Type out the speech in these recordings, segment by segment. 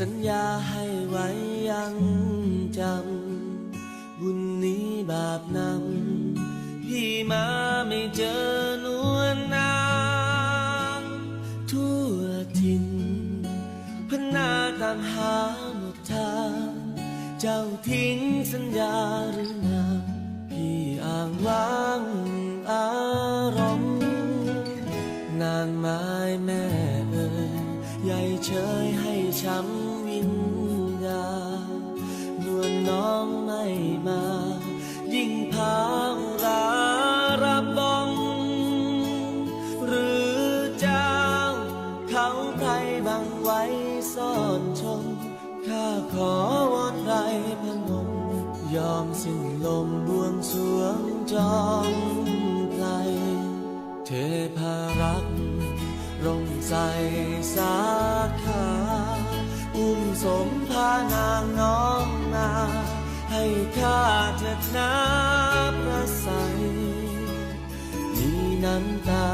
สัญญาให้ไว้ยังจำบุญนี้บาปนำพี่มาไม่เจอนวลนางทั่วถิ่นพนาตามหาหมดทางเจ้าทิ้งสัญญาหรือนางพี่อ้างว้างอารมณ์นานไม้แม่เอ่ยใหญ่เชยให้ช้ำวิญญาณนวลน้องไม่มายิ่งพาอุรารับบ้องหรือเจ้าเขาไพรบังไว้ซ่อนชมข้าขอวอนไรพนมยอมสิ้นลมบวงสรวงจอมไพรเทพารักษ์ร่มใสสาขาอุ้มสมพานางน้องนาให้ข้าเถิดนาพระใสมีน้ำตา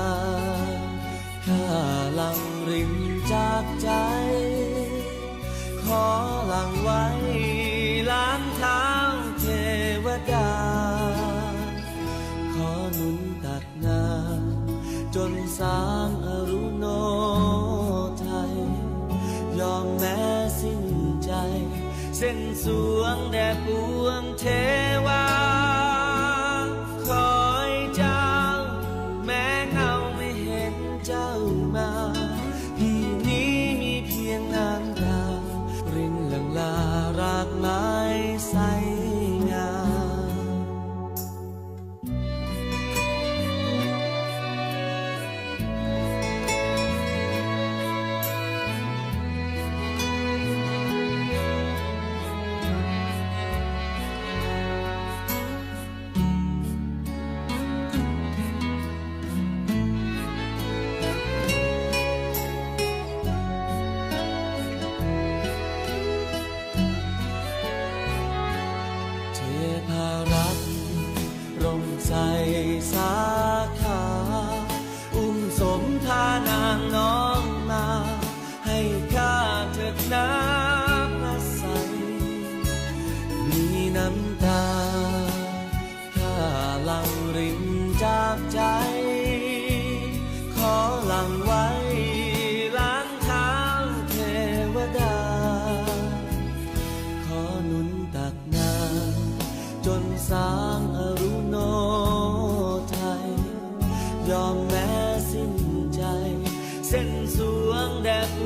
ข้าหลั่งรินจากใจขอหลั่งไว้ล้างเท้าเทวดาขอหนุนตักน้ำจนสางอรุโนไทยยอมแม้สิ้นใจเส้นสวงแด่ปวงเทวาคอยเจ้าแม้เงาไม่เห็นเจ้ามาพี่นี้มีเพียงน้ำตารินหลั่งลารากไม้ใสงามพารักร่มใสสาขาอุ้มสมพานางน้องมาให้ข้าเถิดน้ำพระใสมีน้ำตาข้าหลั่งรินจากใจขอหลั่งไว้ล้างเท้าเทวดาขอหนุนตักน้ำจนสางอรุโนไทยยอมแม้สิ้นใจเส้นสวงแด่ป